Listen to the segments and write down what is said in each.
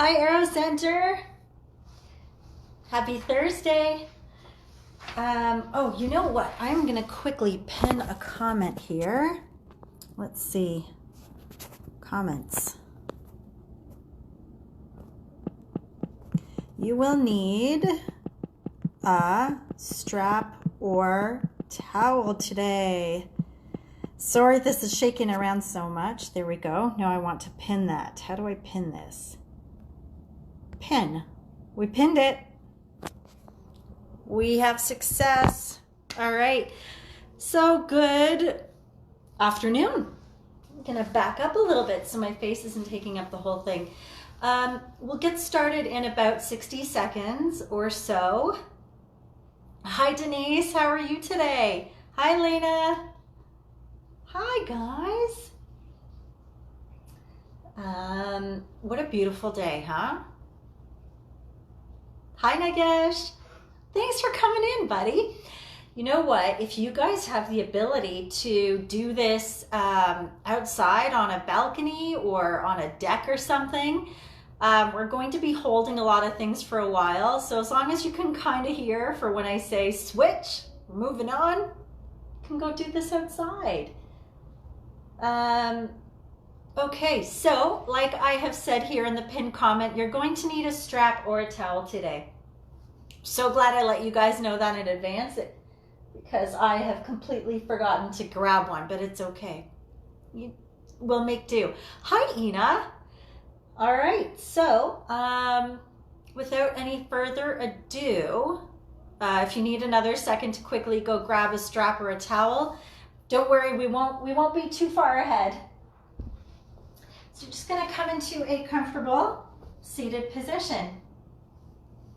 Hi, Arrow Center. Happy Thursday. Oh, you know what? I'm going to quickly pin a comment here. Let's see. Comments. You will need a strap or towel today. Sorry this is shaking around so much. There we go. Now I want to pin that. How do I pin this? Pin. We pinned it. We have success. All right. So good afternoon. I'm going to back up a little bit so my face isn't taking up the whole thing. We'll get started in about 60 seconds or so. Hi, Denise. How are you today? Hi, Lena. Hi, guys. What a beautiful day, huh? Hi, Nagesh. Thanks for coming in, buddy. You know what? If you guys have the ability to do this outside on a balcony or on a deck or something, we're going to be holding a lot of things for a while. So as long as you can kind of hear for when I say switch, we're moving on, you can go do this outside. Okay, so like I have said here in the pinned comment, you're going to need a strap or a towel today. So glad I let you guys know that in advance because I have completely forgotten to grab one, but it's okay. We'll make do. Hi, Ina. All right, so without any further ado, if you need another second to quickly go grab a strap or a towel, don't worry, we won't be too far ahead. So you're just gonna come into a comfortable seated position.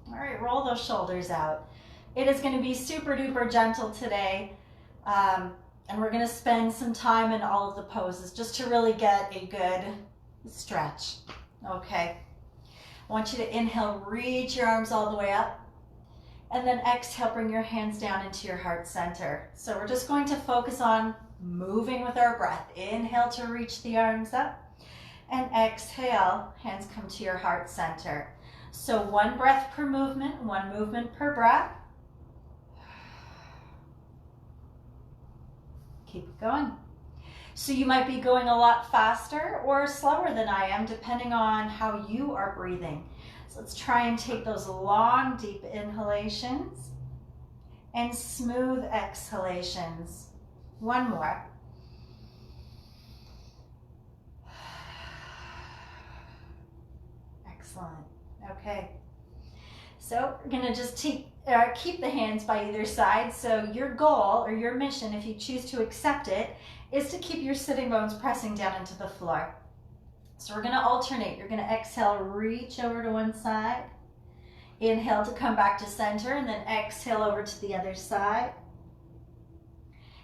All right, roll those shoulders out. It is going to be super duper gentle today, and we're going to spend some time in all of the poses just to really get a good stretch. Okay, I want you to inhale, reach your arms all the way up, and then exhale, bring your hands down into your heart center. So we're just going to focus on moving with our breath. Inhale to reach the arms up, and exhale, hands come to your heart center. So one breath per movement, one movement per breath. Keep it going. So you might be going a lot faster or slower than I am, depending on how you are breathing. So let's try and take those long, deep inhalations and smooth exhalations. One more. Excellent. Okay, so we're gonna just keep the hands by either side. So your goal or your mission, if you choose to accept it, is to keep your sitting bones pressing down into the floor. So we're gonna alternate. You're gonna exhale, reach over to one side. Inhale to come back to center, and then exhale over to the other side.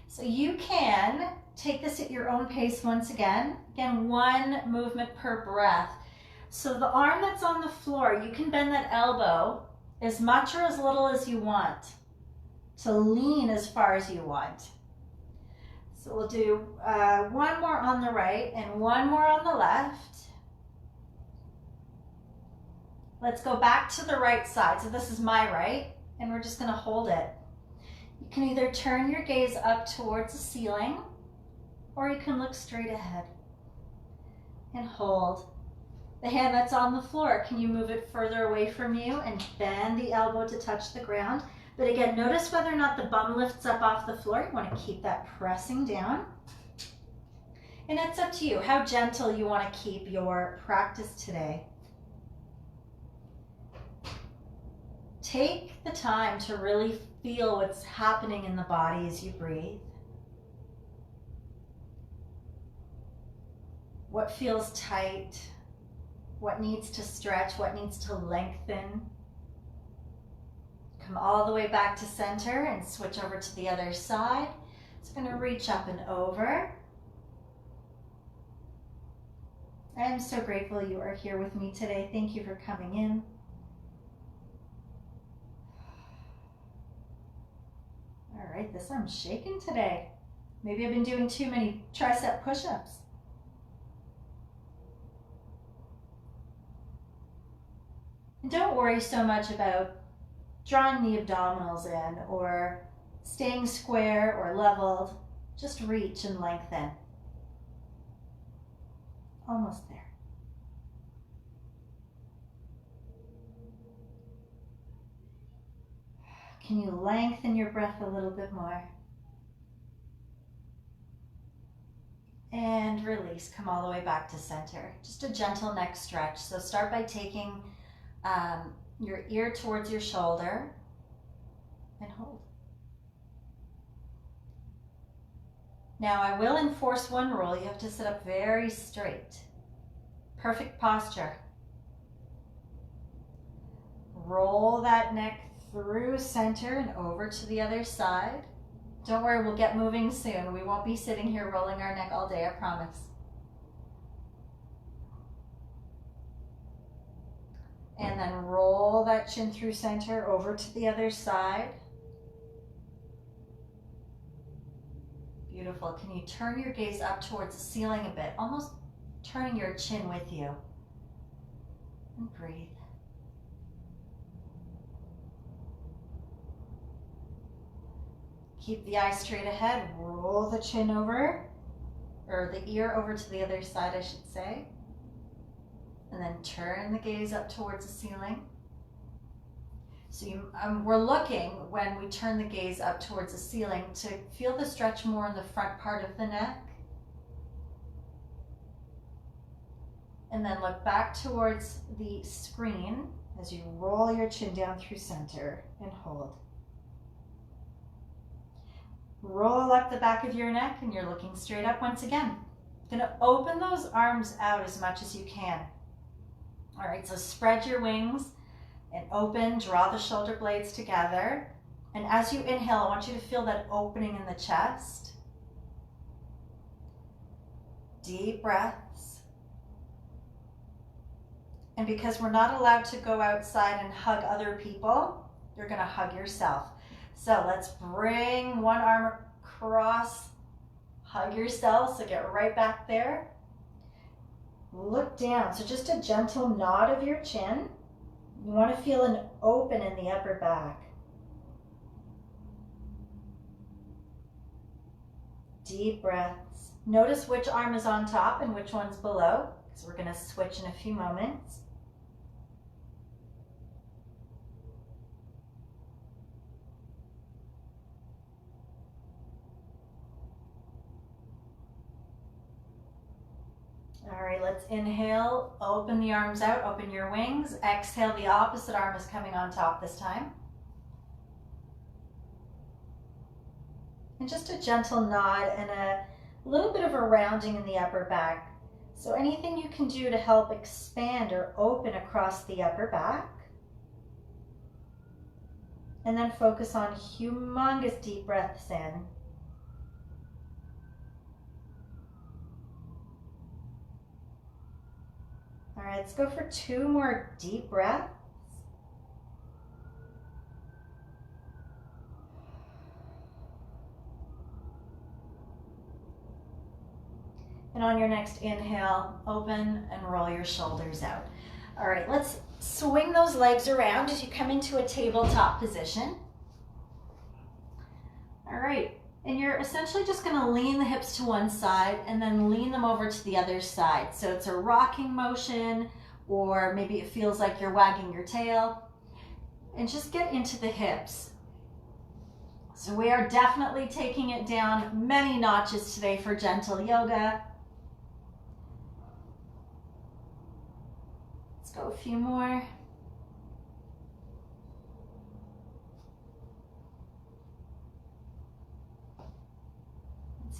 So you can take this at your own pace once again. Again, one movement per breath. So the arm that's on the floor, you can bend that elbow as much or as little as you want to lean as far as you want. So we'll do one more on the right and one more on the left. Let's go back to the right side. So this is my right, and we're just going to hold it. You can either turn your gaze up towards the ceiling, or you can look straight ahead and hold. The hand that's on the floor, can you move it further away from you and bend the elbow to touch the ground? But again, notice whether or not the bum lifts up off the floor. You want to keep that pressing down. And it's up to you how gentle you want to keep your practice today. Take the time to really feel what's happening in the body as you breathe. What feels tight? What needs to stretch? What needs to lengthen? Come all the way back to center and switch over to the other side. It's going to reach up and over. I am so grateful you are here with me today. Thank you for coming in. All right, this arm's shaking today. Maybe I've been doing too many tricep push-ups. And don't worry so much about drawing the abdominals in or staying square or leveled. Just reach and lengthen. Almost there. Can you lengthen your breath a little bit more? And release, come all the way back to center. Just a gentle neck stretch. So start by taking your ear towards your shoulder and hold. Now I will enforce one rule. You have to sit up very straight. Perfect posture. Roll that neck through center and over to the other side. Don't worry, we'll get moving soon. We won't be sitting here rolling our neck all day, I promise. And then roll that chin through center over to the other side. Beautiful. Can you turn your gaze up towards the ceiling a bit, almost turning your chin with you? And breathe. Keep the eyes straight ahead. Roll the chin over, or the ear over to the other side, I should say. And then turn the gaze up towards the ceiling. So we're looking, when we turn the gaze up towards the ceiling, to feel the stretch more in the front part of the neck. And then look back towards the screen as you roll your chin down through center and hold. Roll up the back of your neck and you're looking straight up once again. Gonna open those arms out as much as you can. All right, so spread your wings and open, draw the shoulder blades together. And as you inhale, I want you to feel that opening in the chest. Deep breaths. And because we're not allowed to go outside and hug other people, you're gonna hug yourself. So let's bring one arm across, hug yourself, so get right back there. Look down, so just a gentle nod of your chin. You want to feel an open in the upper back. Deep breaths. Notice which arm is on top and which one's below, because we're going to switch in a few moments. All right, let's inhale, open the arms out, open your wings. Exhale, the opposite arm is coming on top this time. And just a gentle nod and a little bit of a rounding in the upper back. So anything you can do to help expand or open across the upper back. And then focus on humongous deep breaths in. All right, let's go for 2 more deep breaths. And on your next inhale, open and roll your shoulders out. All right, let's swing those legs around as you come into a tabletop position. All right. And you're essentially just going to lean the hips to one side and then lean them over to the other side. So it's a rocking motion, or maybe it feels like you're wagging your tail. And just get into the hips. So we are definitely taking it down many notches today for gentle yoga. Let's go a few more.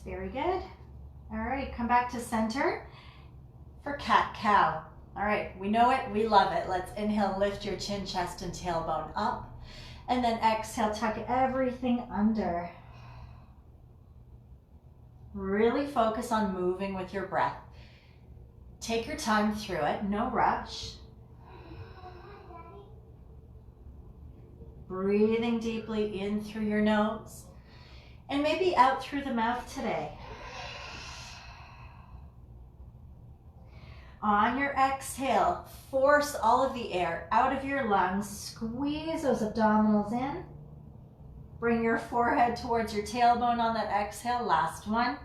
Very good. All right, come back to center for cat-cow. All right, we know it, we love it. Let's inhale, lift your chin, chest, and tailbone up. And then exhale, tuck everything under. Really focus on moving with your breath. Take your time through it, no rush. Breathing deeply in through your nose. And maybe out through the mouth today. On your exhale, force all of the air out of your lungs. Squeeze those abdominals in. Bring your forehead towards your tailbone on that exhale. Last one.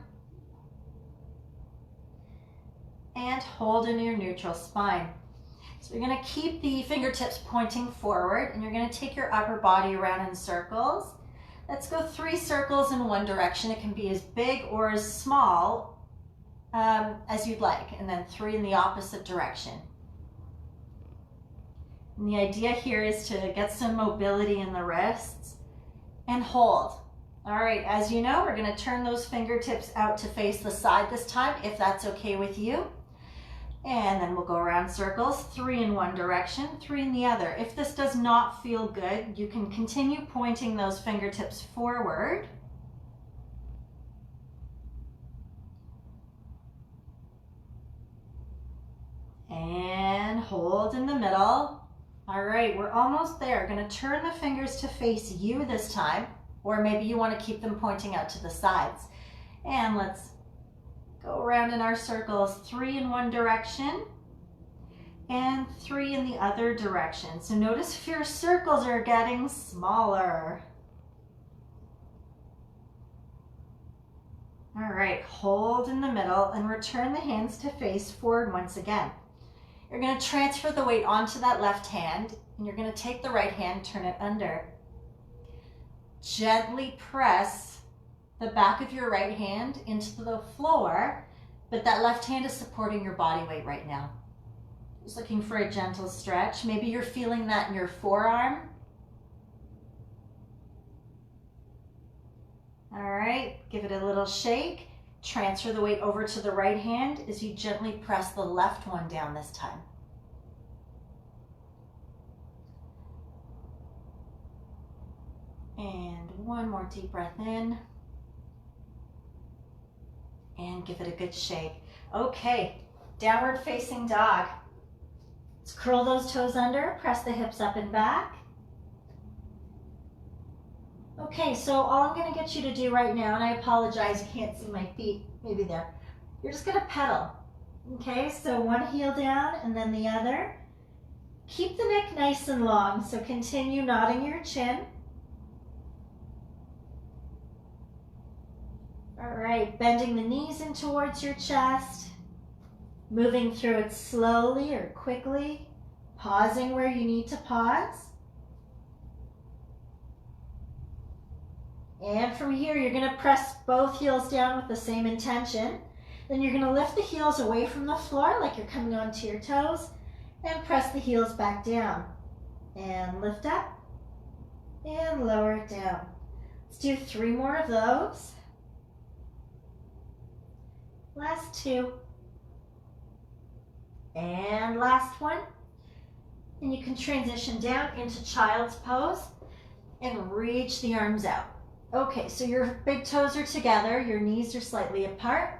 And hold in your neutral spine. So you're going to keep the fingertips pointing forward, and you're going to take your upper body around in circles. Let's go 3 circles in one direction. It can be as big or as small as you'd like, and then 3 in the opposite direction. And the idea here is to get some mobility in the wrists and hold. All right, as you know, we're going to turn those fingertips out to face the side this time, if that's okay with you. And then we'll go around circles, 3 in one direction, 3 in the other. If this does not feel good, you can continue pointing those fingertips forward. And hold in the middle. All right, we're almost there. We're going to turn the fingers to face you this time, or maybe you want to keep them pointing out to the sides. And let's go around in our circles, 3 in one direction and 3 in the other direction. So notice if your circles are getting smaller. All right, hold in the middle and return the hands to face forward once again. You're going to transfer the weight onto that left hand, and you're going to take the right hand, turn it under. Gently press the back of your right hand into the floor, but that left hand is supporting your body weight right now. Just looking for a gentle stretch. Maybe you're feeling that in your forearm. All right, give it a little shake. Transfer the weight over to the right hand as you gently press the left one down this time. And one more deep breath in. And give it a good shake. Okay, downward facing dog. Let's curl those toes under, press the hips up and back. Okay, so all I'm going to get you to do right now, and I apologize, you can't see my feet, maybe there. You're just going to pedal. Okay, so one heel down and then the other. Keep the neck nice and long, so continue nodding your chin. All right, bending the knees in towards your chest, moving through it slowly or quickly, pausing where you need to pause. And from here, you're going to press both heels down with the same intention. Then you're going to lift the heels away from the floor like you're coming onto your toes and press the heels back down. And lift up and lower it down. Let's do 3 more of those. Last 2. And last one. And you can transition down into child's pose and reach the arms out. Okay, so your big toes are together, your knees are slightly apart,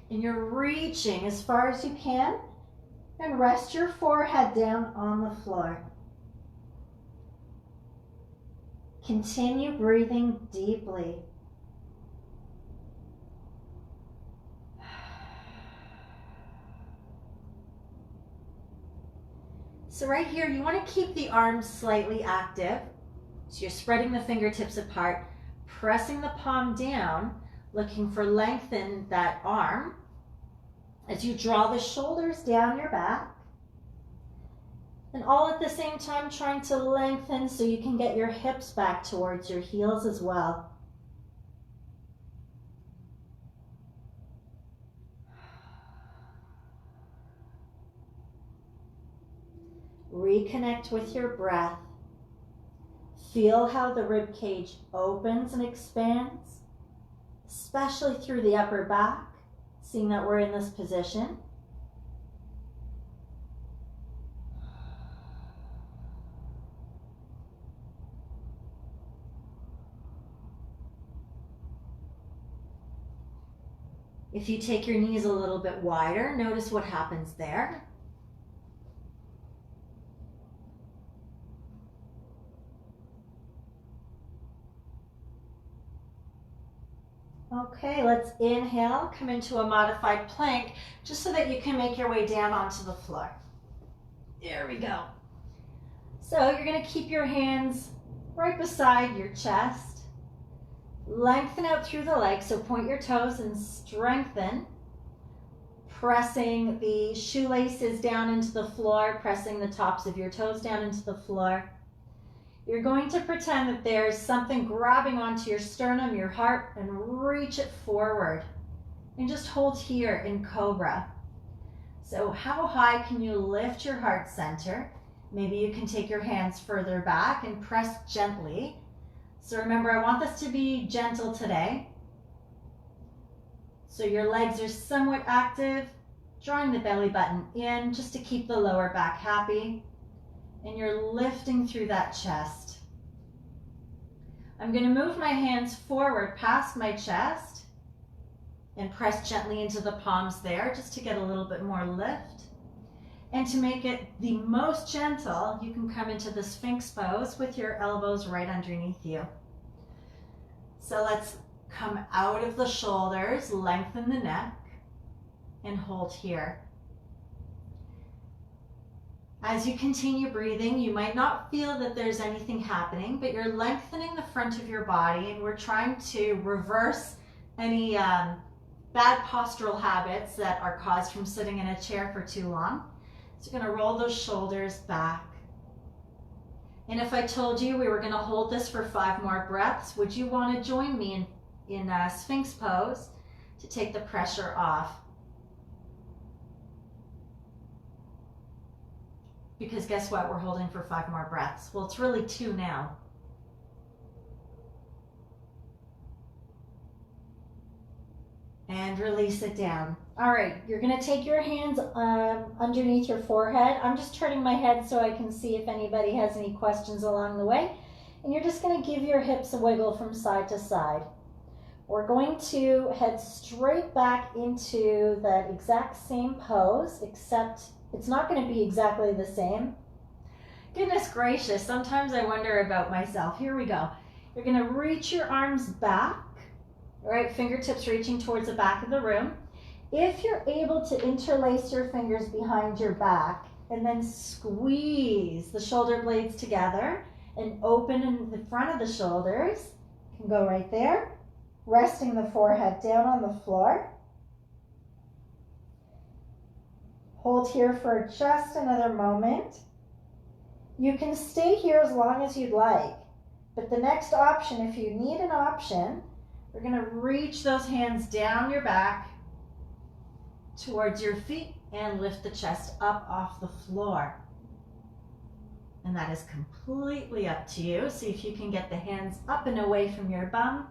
and you're reaching as far as you can, and rest your forehead down on the floor. Continue breathing deeply. So right here, you want to keep the arms slightly active. So you're spreading the fingertips apart, pressing the palm down, looking for length in that arm. As you draw the shoulders down your back. And all at the same time trying to lengthen so you can get your hips back towards your heels as well. Reconnect with your breath. Feel how the rib cage opens and expands, especially through the upper back, seeing that we're in this position. If you take your knees a little bit wider, notice what happens there. Okay, let's inhale, come into a modified plank, just so that you can make your way down onto the floor. There we go. So you're gonna keep your hands right beside your chest. Lengthen out through the legs, so point your toes and strengthen. Pressing the shoelaces down into the floor, pressing the tops of your toes down into the floor. You're going to pretend that there's something grabbing onto your sternum, your heart, and reach it forward. And just hold here in Cobra. So how high can you lift your heart center? Maybe you can take your hands further back and press gently. So remember, I want this to be gentle today. So your legs are somewhat active, drawing the belly button in just to keep the lower back happy. And you're lifting through that chest. I'm going to move my hands forward past my chest and press gently into the palms there just to get a little bit more lift. And to make it the most gentle, you can come into the Sphinx pose with your elbows right underneath you. So let's come out of the shoulders, lengthen the neck, and hold here. As you continue breathing, you might not feel that there's anything happening, but you're lengthening the front of your body, and we're trying to reverse any bad postural habits that are caused from sitting in a chair for too long. So you're going to roll those shoulders back. And if I told you we were going to hold this for 5 more breaths, would you want to join me in Sphinx pose to take the pressure off? Because guess what? We're holding for 5 more breaths. Well, it's really 2 now. And release it down. All right, you're gonna take your hands underneath your forehead. I'm just turning my head so I can see if anybody has any questions along the way. And you're just gonna give your hips a wiggle from side to side. We're going to head straight back into that exact same pose, except it's not going to be exactly the same. Goodness gracious, sometimes I wonder about myself. Here we go. You're going to reach your arms back, all right, fingertips reaching towards the back of the room. If you're able to interlace your fingers behind your back and then squeeze the shoulder blades together and open in the front of the shoulders, you can go right there. Resting the forehead down on the floor. Hold here for just another moment. You can stay here as long as you'd like, but the next option, if you need an option, we're going to reach those hands down your back towards your feet and lift the chest up off the floor. And that is completely up to you. See if you can get the hands up and away from your bum.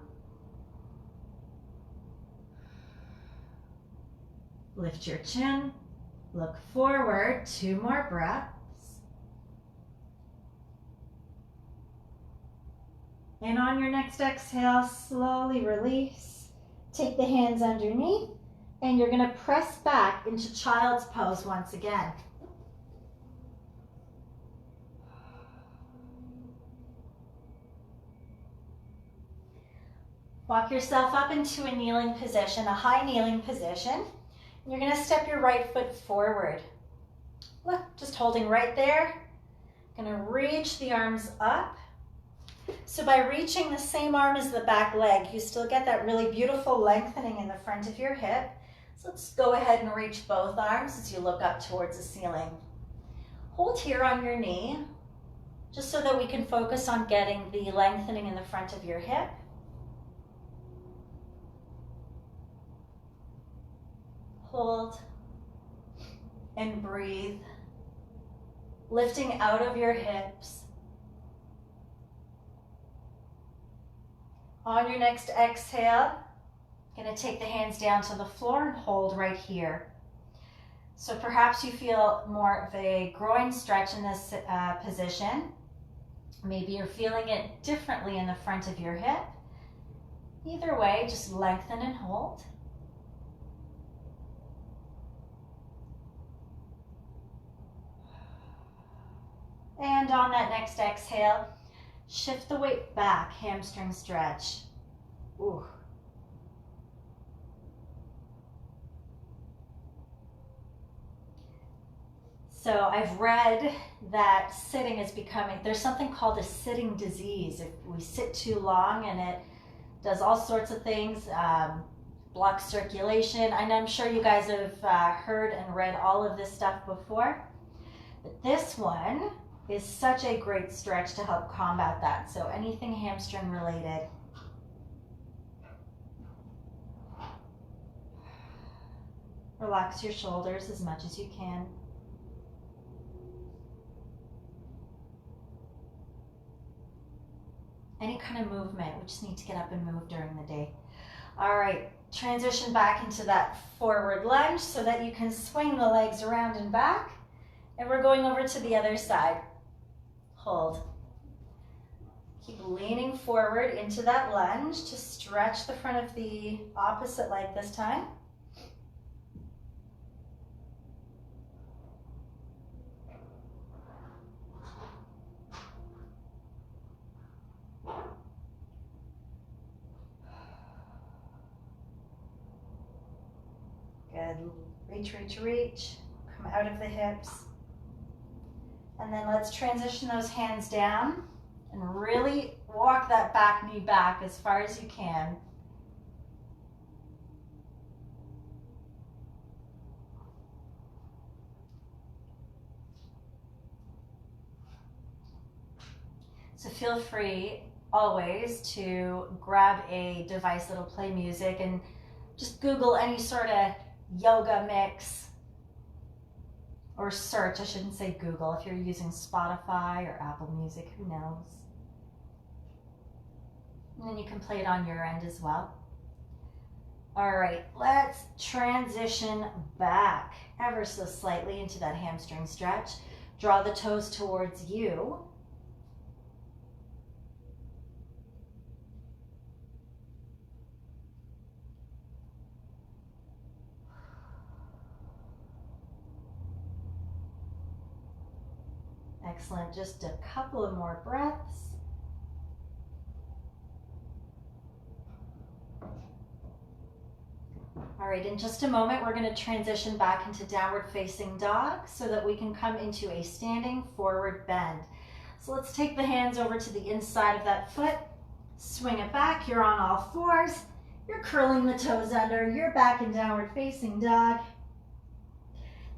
Lift your chin, look forward, 2 more breaths. And on your next exhale, slowly release. Take the hands underneath, and you're gonna press back into child's pose once again. Walk yourself up into a kneeling position, a high kneeling position. You're going to step your right foot forward. Look, just holding right there. Going to reach the arms up. So by reaching the same arm as the back leg, you still get that really beautiful lengthening in the front of your hip. So let's go ahead and reach both arms as you look up towards the ceiling. Hold here on your knee, just so that we can focus on getting the lengthening in the front of your hip. Hold and breathe, lifting out of your hips. On your next exhale, going to take the hands down to the floor and hold right here. So perhaps you feel more of a groin stretch in this position. Maybe you're feeling it differently in the front of your hip. Either way, just lengthen and hold. And on that next exhale, shift the weight back, hamstring stretch. Ooh. So I've read that sitting is becoming, there's something called a sitting disease. If we sit too long, and it does all sorts of things, blocks circulation. And I'm sure you guys have heard and read all of this stuff before. But this one is such a great stretch to help combat that. So anything hamstring related. Relax your shoulders as much as you can. Any kind of movement, we just need to get up and move during the day. All right, transition back into that forward lunge so that you can swing the legs around and back. And we're going over to the other side. Hold. Keep leaning forward into that lunge to stretch the front of the opposite leg this time. Good. Reach, reach, reach. Come out of the hips. And then let's transition those hands down and really walk that back knee back as far as you can. So feel free always to grab a device that'll play music and just Google any sort of yoga mix, or search, I shouldn't say Google, if you're using Spotify or Apple Music, who knows. And then you can play it on your end as well. All right, let's transition back ever so slightly into that hamstring stretch. Draw the toes towards you. Excellent, just a couple of more breaths. All right, in just a moment, we're going to transition back into downward facing dog so that we can come into a standing forward bend. So let's take the hands over to the inside of that foot, swing it back, you're on all fours, you're curling the toes under, you're back in downward facing dog.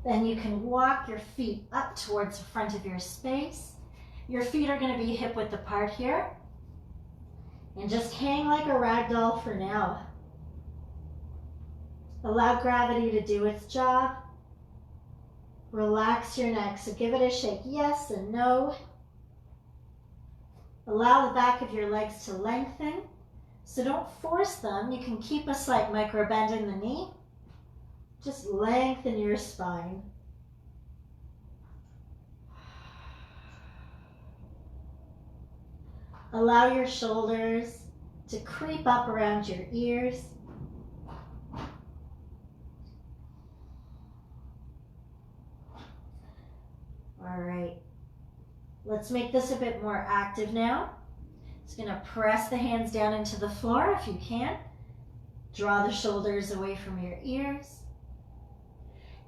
Then you can walk your feet up towards the front of your space. Your feet are going to be hip width apart here. And just hang like a rag doll for now. Allow gravity to do its job. Relax your neck, so give it a shake, yes and no. Allow the back of your legs to lengthen. So don't force them. You can keep a slight micro bend in the knee. Just lengthen your spine. Allow your shoulders to creep up around your ears. All right, let's make this a bit more active now. Just gonna press the hands down into the floor if you can. Draw the shoulders away from your ears.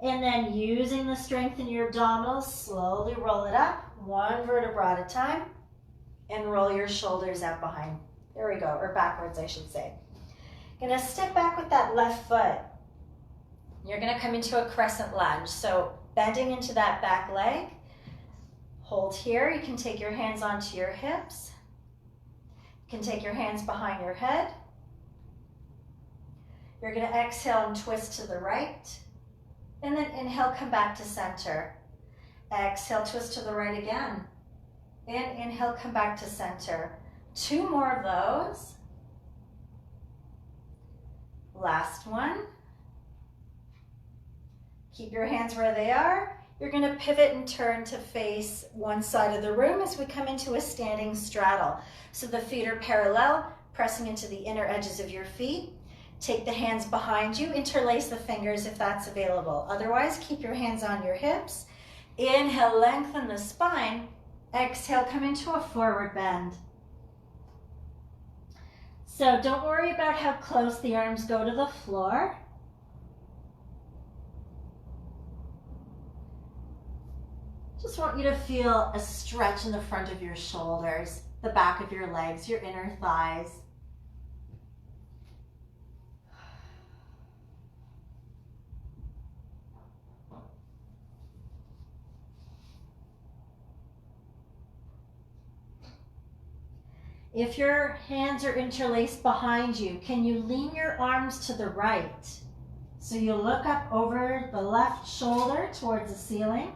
And then using the strength in your abdominals, slowly roll it up, one vertebra at a time, and roll your shoulders out behind. There we go, or backwards, I should say. Gonna step back with that left foot. You're gonna come into a crescent lunge. So bending into that back leg, hold here. You can take your hands onto your hips. You can take your hands behind your head. You're gonna exhale and twist to the right. And then inhale, come back to center. Exhale, twist to the right again. And inhale, come back to center. 2 more of those. Last one. Keep your hands where they are. You're gonna pivot and turn to face one side of the room as we come into a standing straddle. So the feet are parallel, pressing into the inner edges of your feet. Take the hands behind you, interlace the fingers if that's available. Otherwise, keep your hands on your hips. Inhale, lengthen the spine. Exhale, come into a forward bend. So don't worry about how close the arms go to the floor. Just want you to feel a stretch in the front of your shoulders, the back of your legs, your inner thighs. If your hands are interlaced behind you, can you lean your arms to the right? So you look up over the left shoulder towards the ceiling.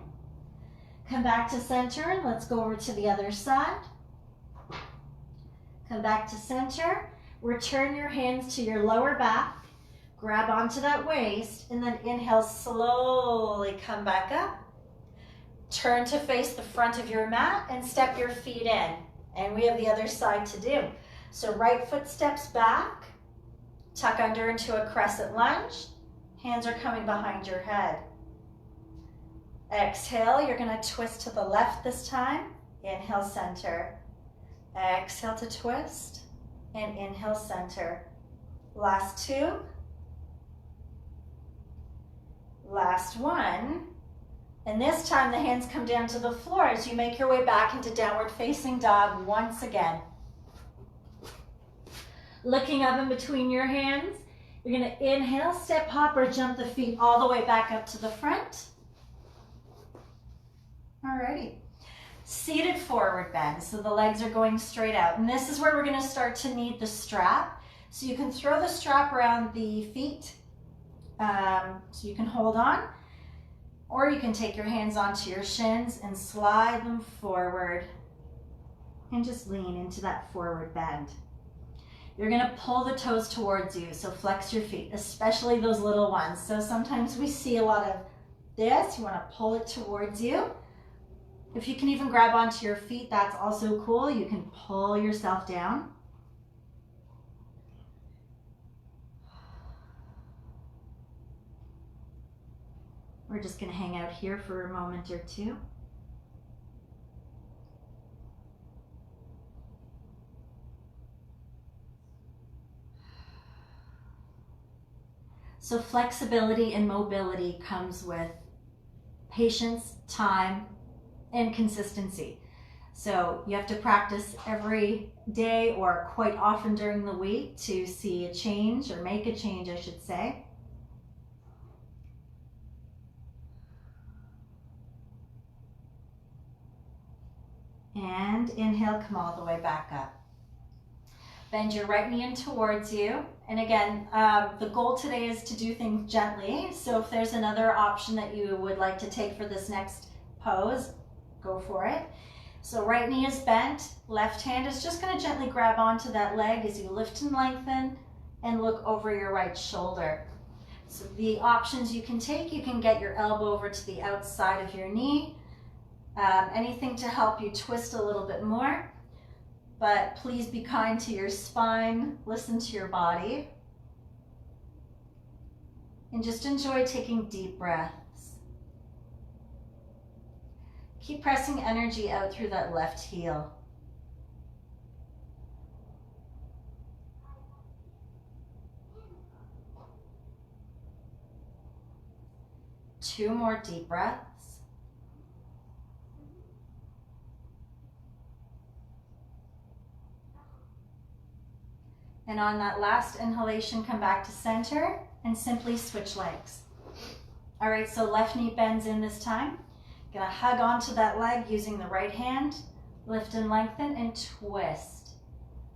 Come back to center. Let's go over to the other side. Come back to center. Return your hands to your lower back. Grab onto that waist and then inhale, slowly come back up. Turn to face the front of your mat and step your feet in. And we have the other side to do. So right foot steps back, tuck under into a crescent lunge. Hands are coming behind your head. Exhale, you're gonna twist to the left this time. Inhale, center. Exhale to twist and inhale, center. Last two. Last one. And this time the hands come down to the floor as you make your way back into downward facing dog once again. Looking up in between your hands, you're gonna inhale, step, hop, or jump the feet all the way back up to the front. Alrighty. Seated forward bend, so the legs are going straight out. And this is where we're gonna start to need the strap. So you can throw the strap around the feet, so you can hold on. Or you can take your hands onto your shins and slide them forward and just lean into that forward bend. You're gonna pull the toes towards you, so flex your feet, especially those little ones. So sometimes we see a lot of this, you wanna pull it towards you. If you can even grab onto your feet, that's also cool. You can pull yourself down. We're just gonna hang out here for a moment or two. So flexibility and mobility comes with patience, time, and consistency. So you have to practice every day or quite often during the week to see a change, or make a change, I should say. And inhale, come all the way back up. Bend your right knee in towards you. And again, the goal today is to do things gently. So if there's another option that you would like to take for this next pose, go for it. So right knee is bent, left hand is just gonna gently grab onto that leg as you lift and lengthen and look over your right shoulder. So the options you can take, you can get your elbow over to the outside of your knee, anything to help you twist a little bit more, but please be kind to your spine, listen to your body, and just enjoy taking deep breaths. Keep pressing energy out through that left heel. Two more deep breaths. And on that last inhalation, come back to center and simply switch legs. All right, so left knee bends in this time. Gonna hug onto that leg using the right hand, lift and lengthen and twist.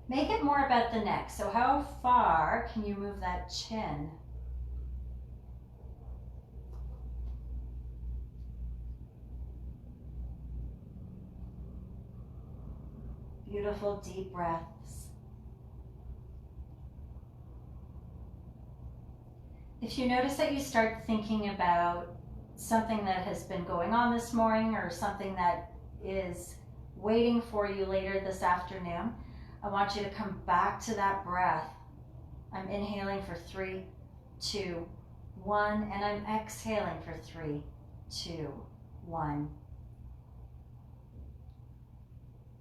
Make it more about the neck. So how far can you move that chin? Beautiful deep breaths. If you notice that you start thinking about something that has been going on this morning or something that is waiting for you later this afternoon, I want you to come back to that breath. I'm inhaling for 3, 2, 1, and I'm exhaling for 3, 2, 1.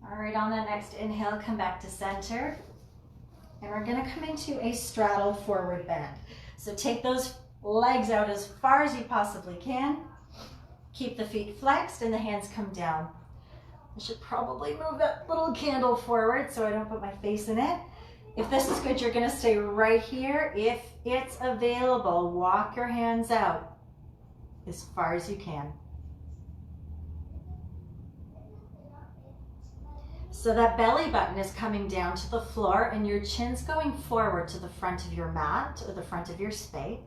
All right, on that next inhale, come back to center. And we're gonna come into a straddle forward bend. So take those legs out as far as you possibly can. Keep the feet flexed and the hands come down. I should probably move that little candle forward so I don't put my face in it. If this is good, you're gonna stay right here. If it's available, walk your hands out as far as you can. So that belly button is coming down to the floor and your chin's going forward to the front of your mat or the front of your space.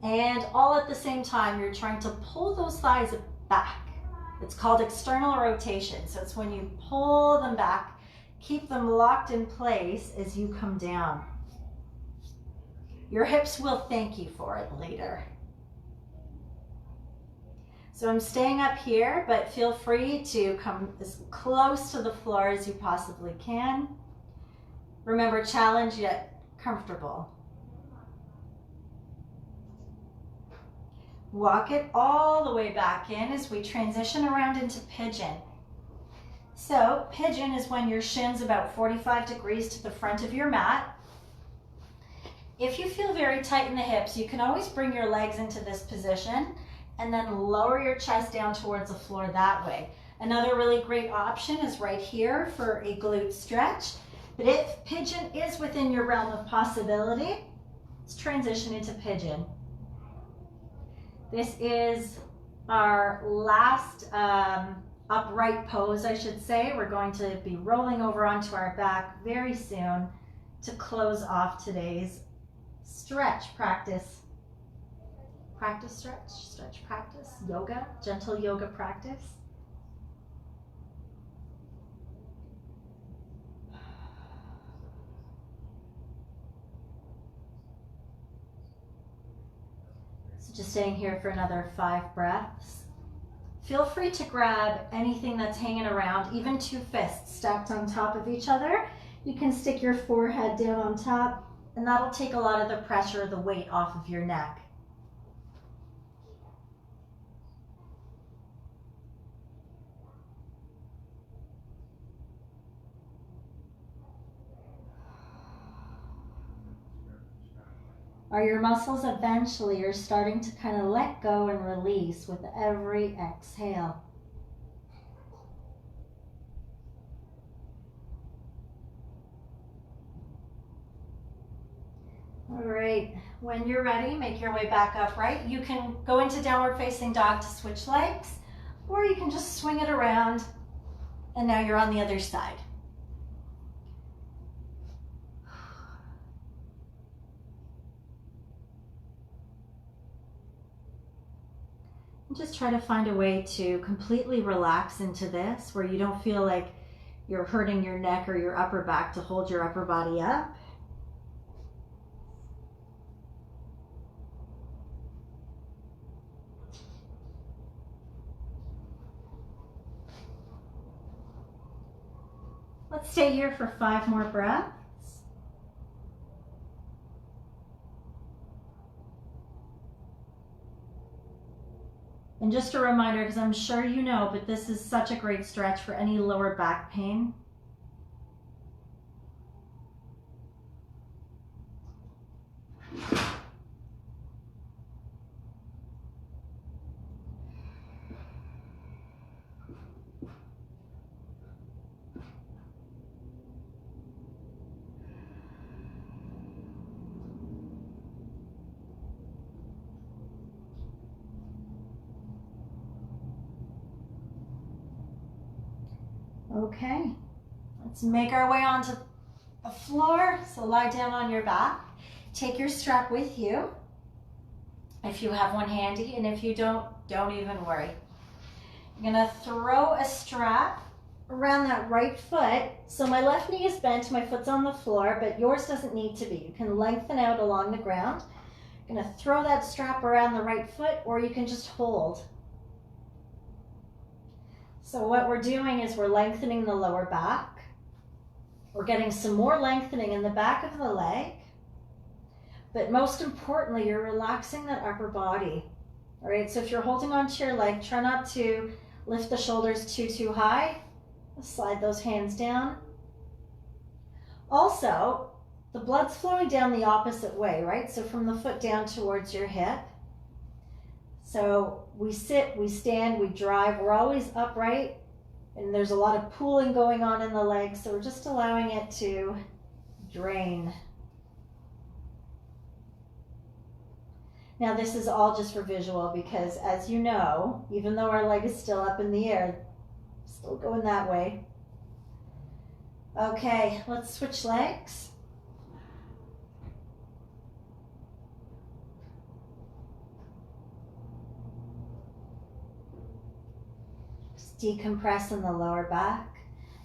And all at the same time, you're trying to pull those thighs back. It's called external rotation. So it's when you pull them back, keep them locked in place as you come down. Your hips will thank you for it later. So I'm staying up here, but feel free to come as close to the floor as you possibly can. Remember, challenge yet comfortable. Walk it all the way back in as we transition around into pigeon. So pigeon is when your shin's about 45 degrees to the front of your mat. If you feel very tight in the hips, you can always bring your legs into this position and then lower your chest down towards the floor that way. Another really great option is right here for a glute stretch. But if pigeon is within your realm of possibility, let's transition into pigeon. This is our last upright pose, I should say. We're going to be rolling over onto our back very soon to close off today's stretch practice. Stretch practice, yoga, gentle yoga practice. So just staying here for another 5 breaths. Feel free to grab anything that's hanging around, even 2 fists stacked on top of each other. You can stick your forehead down on top, and that'll take a lot of the pressure, the weight off of your neck. Are your muscles eventually are starting to kind of let go and release with every exhale? All right, when you're ready, make your way back upright. You can go into downward facing dog to switch legs, or you can just swing it around and now you're on the other side. Just try to find a way to completely relax into this where you don't feel like you're hurting your neck or your upper back to hold your upper body up. Let's stay here for 5 more breaths. And just a reminder, because I'm sure you know, but this is such a great stretch for any lower back pain. Okay, let's make our way onto the floor. So lie down on your back. Take your strap with you if you have one handy, and if you don't even worry. I'm gonna throw a strap around that right foot. So my left knee is bent, my foot's on the floor, but yours doesn't need to be. You can lengthen out along the ground. I'm gonna throw that strap around the right foot, or you can just hold. So what we're doing is we're lengthening the lower back. We're getting some more lengthening in the back of the leg. But most importantly, you're relaxing that upper body. All right, so if you're holding onto your leg, try not to lift the shoulders too high. Slide those hands down. Also, the blood's flowing down the opposite way, right? So from the foot down towards your hip. So we sit, we stand, we drive. We're always upright, and there's a lot of pulling going on in the legs, so we're just allowing it to drain. Now this is all just for visual because, as you know, even though our leg is still up in the air, still going that way. Okay, let's switch legs. Just decompress in the lower back.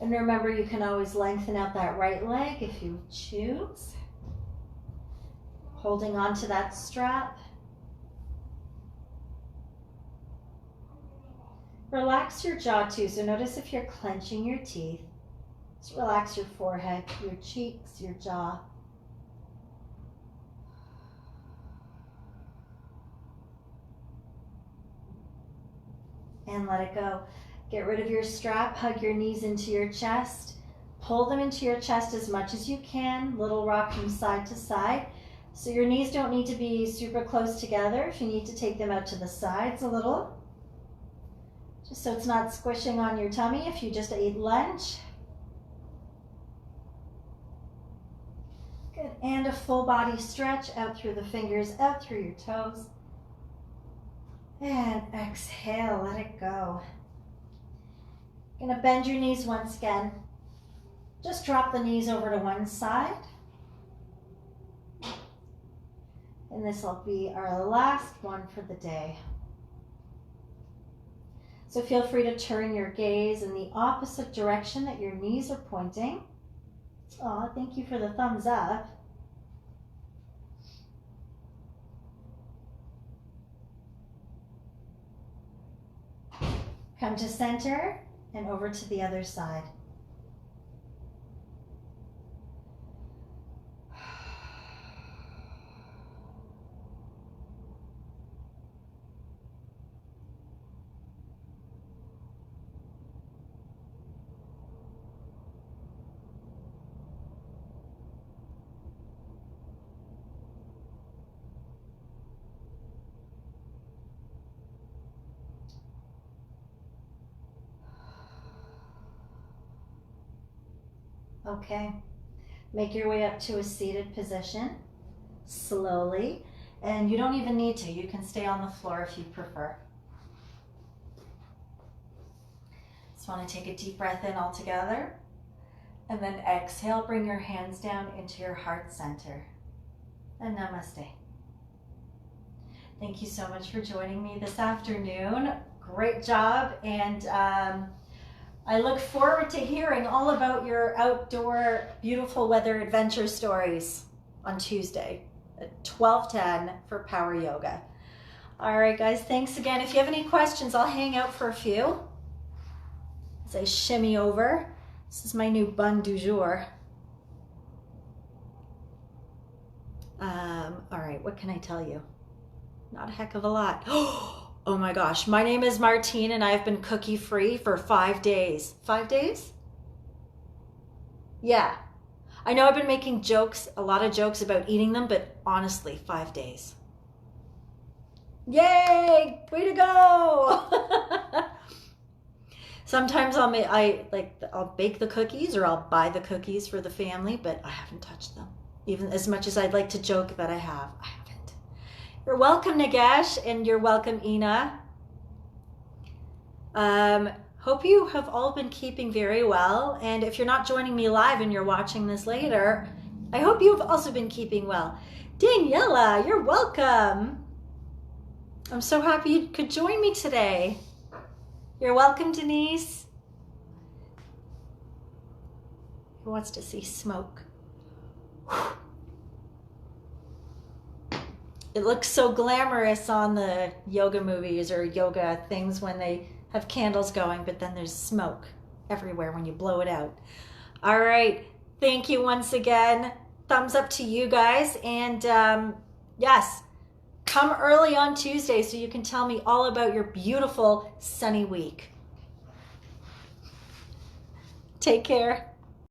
And remember, you can always lengthen out that right leg if you choose. Holding on to that strap. Relax your jaw too, so notice if you're clenching your teeth. Just relax your forehead, your cheeks, your jaw. And let it go. Get rid of your strap, hug your knees into your chest. Pull them into your chest as much as you can, little rock from side to side. So your knees don't need to be super close together. If you need to take them out to the sides a little. Just so it's not squishing on your tummy if you just ate lunch. Good, and a full body stretch out through the fingers, out through your toes. And exhale, let it go. Gonna bend your knees once again. Just drop the knees over to one side. And this will be our last one for the day. So feel free to turn your gaze in the opposite direction that your knees are pointing. Oh, thank you for the thumbs up. Come to center and over to the other side. Okay, make your way up to a seated position, slowly, and you don't even need to. You can stay on the floor if you prefer. Just want to take a deep breath in all together, and then exhale, bring your hands down into your heart center, and namaste. Thank you so much for joining me this afternoon. Great job, and I look forward to hearing all about your outdoor beautiful weather adventure stories on Tuesday at 12:10 for Power Yoga. All right, guys, thanks again. If you have any questions, I'll hang out for a few as I shimmy over. This is my new bun du jour. All right, what can I tell you? Not a heck of a lot. Oh my gosh, my name is Martine and I've been cookie free for 5 days. 5 days? Yeah. I know I've been making jokes, a lot of jokes about eating them, but honestly, 5 days. Yay! Way to go! Sometimes I'll bake the cookies or I'll buy the cookies for the family, but I haven't touched them. Even as much as I'd like to joke that I have, I haven't. You're welcome, Nagesh, and you're welcome, Ina. Hope you have all been keeping very well. And if you're not joining me live and you're watching this later, I hope you've also been keeping well. Daniela, you're welcome. I'm so happy you could join me today. You're welcome, Denise. Who wants to see smoke? It looks so glamorous on the yoga movies or yoga things when they have candles going, but then there's smoke everywhere when you blow it out. All right, thank you once again. Thumbs up to you guys. And yes, come early on Tuesday so you can tell me all about your beautiful sunny week. Take care.